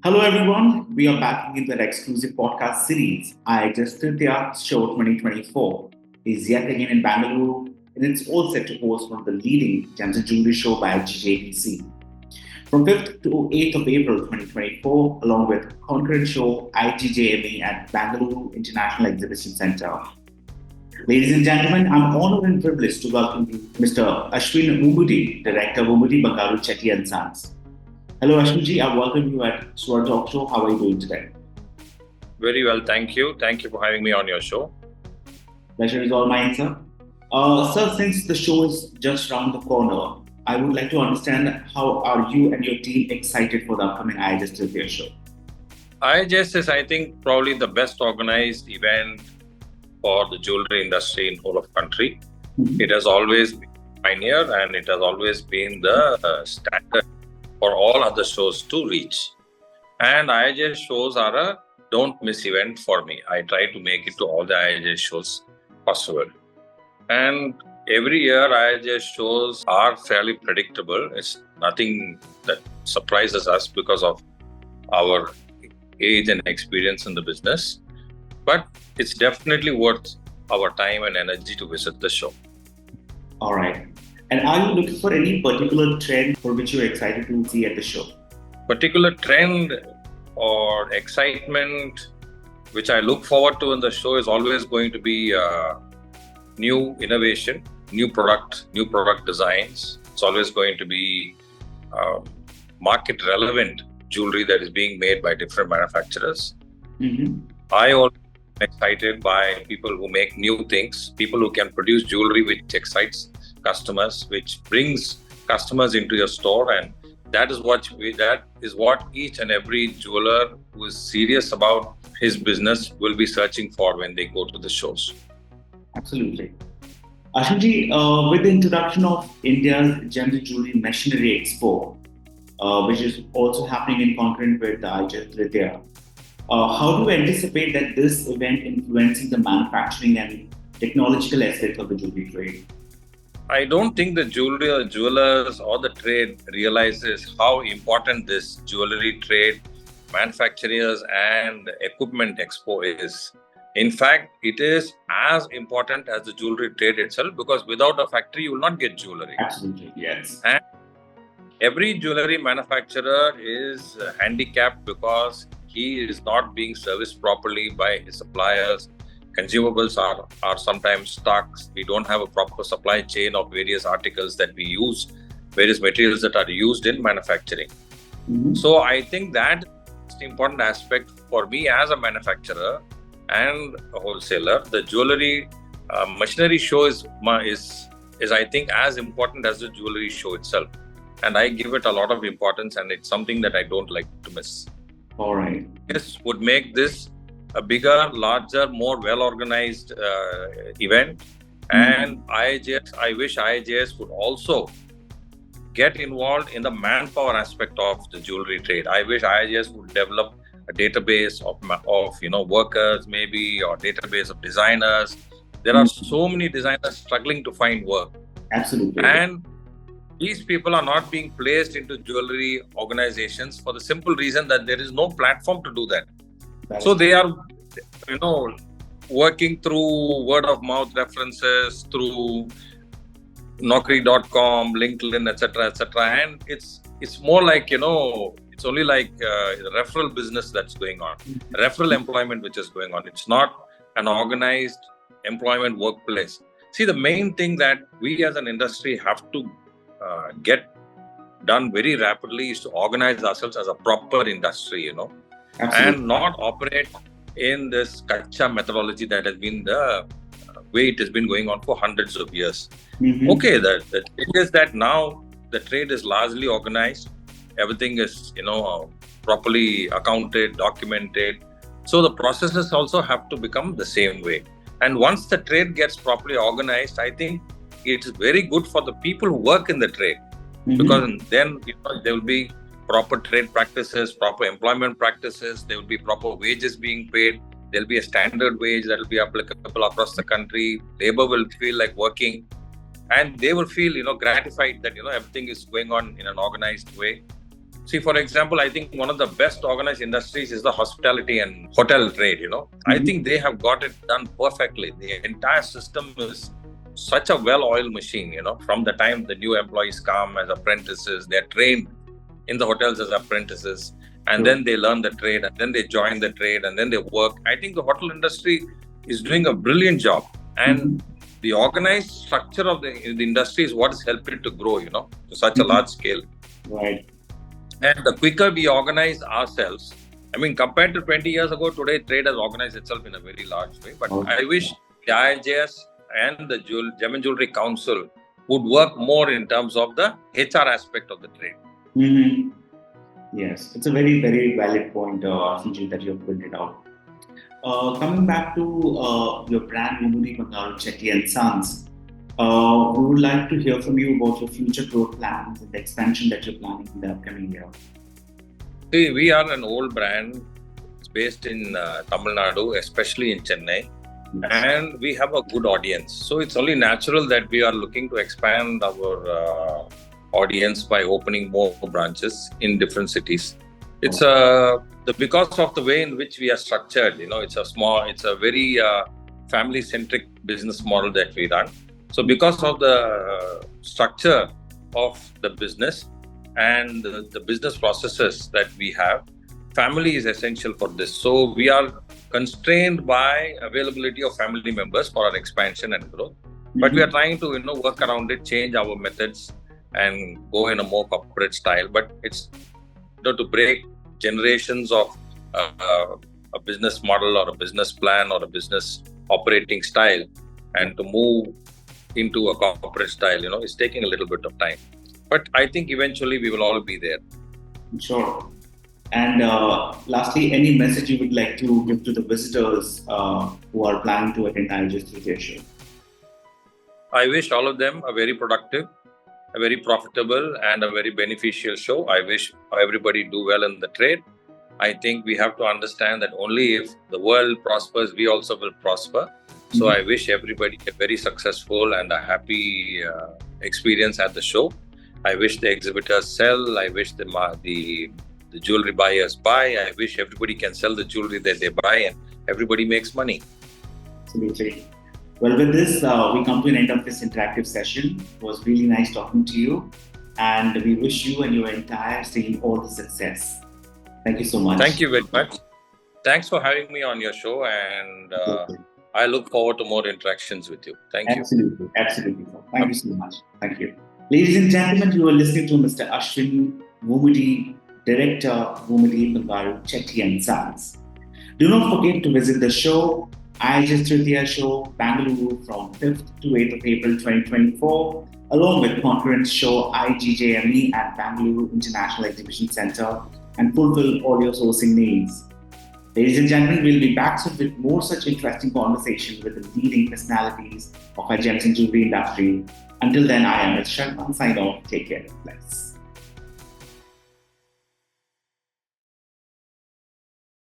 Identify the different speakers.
Speaker 1: Hello, everyone. We are back in the exclusive podcast series. IIJS Tritiya Show 2024 is yet again in Bengaluru, and it's all set to host one of the leading gems and jewelry show by GJDC. From 5th to 8th of April 2024, along with concurrent show IGJME at Bengaluru International Exhibition Centre. Ladies and gentlemen, I'm honored and privileged to welcome you, Mr. Ashwin Vummidi, Director Vummidi Bangaru Chetty Sons. Hello, Ashwinji. I welcome you at SVAR Talk Show. How are you doing today?
Speaker 2: Very well, thank you. Thank you for having me on your show.
Speaker 1: Pleasure is all mine, sir. Sir, since the show is just around the corner, I would like to understand how are you and your team excited for the upcoming IIJS Tritiya show?
Speaker 2: IIJS is, I think, probably the best organized event for the jewelry industry in whole of country. Mm-hmm. It has always been pioneer and it has always been the standard for all other shows to reach. And IIJS shows are a don't miss event for me. I try to make it to all the IIJS shows possible. And every year IIJS shows are fairly predictable. It's nothing that surprises us because of our age and experience in the business. But it's definitely worth our time and energy to visit the show.
Speaker 1: All right. And are you looking for any particular trend for which you're excited to see at the show?
Speaker 2: Particular trend or excitement which I look forward to in the show is always going to be new innovation, new product designs. It's always going to be market relevant jewelry that is being made by different manufacturers. Mm-hmm. I always am excited by people who make new things, people who can produce jewelry which excites customers, which brings customers into your store, and that is what each and every jeweler who is serious about his business will be searching for when they go to the shows.
Speaker 1: Absolutely. Ashwinji, with the introduction of India's Gems and Jewelry Machinery Expo, which is also happening in concurrent with the IIJS Tritiya, how do you anticipate that this event influencing the manufacturing and technological aspects of the jewelry trade?
Speaker 2: I don't think the jewelers or the trade realizes how important this jewelry trade, manufacturers and equipment expo is. In fact, it is as important as the jewelry trade itself, because without a factory, you will not get jewelry.
Speaker 1: Absolutely, yes.
Speaker 2: And every jewelry manufacturer is handicapped because he is not being serviced properly by his suppliers. Consumables are sometimes stuck. We don't have a proper supply chain of various articles that we use, various materials that are used in manufacturing. Mm-hmm. So I think that is the important aspect for me as a manufacturer and a wholesaler. The jewelry machinery show is I think as important as the jewelry show itself. And I give it a lot of importance, and it's something that I don't like to miss.
Speaker 1: All right.
Speaker 2: This would make this a bigger, larger, more well-organized event. And I wish IIJS would also get involved in the manpower aspect of the jewelry trade. I wish IIJS would develop a database of workers maybe, or database of designers. There are so many designers struggling to find work.
Speaker 1: Absolutely.
Speaker 2: And these people are not being placed into jewelry organizations for the simple reason that there is no platform to do that. So they are, working through word of mouth references, through Naukri.com, LinkedIn, etc., and it's more like it's only like the referral business that's going on, referral employment which is going on. It's not an organized employment workplace. See, the main thing that we as an industry have to get done very rapidly is to organize ourselves as a proper industry,
Speaker 1: Absolutely.
Speaker 2: And not operate in this kacha methodology that has been the way it has been going on for hundreds of years. Mm-hmm. Okay, the thing is that now the trade is largely organized. Everything is, properly accounted, documented. So the processes also have to become the same way. And once the trade gets properly organized, I think it's very good for the people who work in the trade. Mm-hmm. Because then there will be proper trade practices, proper employment practices, there will be proper wages being paid, there will be a standard wage that will be applicable across the country, labor will feel like working, and they will feel gratified that everything is going on in an organized way. See, for example, I think one of the best organized industries is the hospitality and hotel trade, I think they have got it done perfectly. The entire system is such a well-oiled machine, from the time the new employees come as apprentices, they're trained in the hotels as apprentices, and then they learn the trade, and then they join the trade, and then they work. I think the hotel industry is doing a brilliant job, and the organized structure of the industry is what has helped it to grow, to such a large scale.
Speaker 1: Right.
Speaker 2: And the quicker we organize ourselves, compared to 20 years ago, today trade has organized itself in a very large way. But I wish the IIJS and the Gem and Jewelry Council would work more in terms of the HR aspect of the trade.
Speaker 1: Yes, it's a very, very valid point, Ashwin, that you have pointed out. Coming back to your brand, Vummidi Bangaru Chetty Sons, we would like to hear from you about your future growth plans and the expansion that you're planning in the upcoming year.
Speaker 2: See, we are an old brand. It's based in Tamil Nadu, especially in Chennai. And we have a good audience. So it's only natural that we are looking to expand our audience by opening more branches in different cities. It's because of the way in which we are structured. It's a very family-centric business model that we run. So because of the structure of the business and the business processes that we have, family is essential for this. So we are constrained by availability of family members for our expansion and growth. But we are trying to work around it, change our methods and go in a more corporate style. But it's to break generations of a business model or a business plan or a business operating style and to move into a corporate style, it's taking a little bit of time. But I think eventually we will all be there.
Speaker 1: Sure. And lastly, any message you would like to give to the visitors who are planning to attend IIJS Tritiya show?
Speaker 2: I wish all of them a very productive, a very profitable and a very beneficial show. I wish everybody do well in the trade. I think we have to understand that only if the world prospers, we also will prosper. So I wish everybody a very successful and a happy experience at the show. I wish the exhibitors sell. I wish the jewelry buyers buy. I wish everybody can sell the jewelry that they buy and everybody makes money.
Speaker 1: Absolutely. Well, with this, we come to an end of this interactive session. It was really nice talking to you. And we wish you and your entire team all the success. Thank you so much.
Speaker 2: Thank you very much. Thanks for having me on your show. And I look forward to more interactions with you. Thank you.
Speaker 1: Absolutely. Thank you so much. Thank you. Ladies and gentlemen, you are listening to Mr. Ashwin Vummidi, Director, Vummidi Bangaru Chetty Sons. Do not forget to visit the show, IIJS Tritiya show, Bengaluru from 5th to 8th of April 2024, along with conference show IIJS at Bengaluru International Exhibition Centre, and fulfill all your sourcing needs. Ladies and gentlemen, we'll be back soon with more such interesting conversations with the leading personalities of our gems and jewelry industry. Until then, I am Sharma. Sign off. Take care. Bless.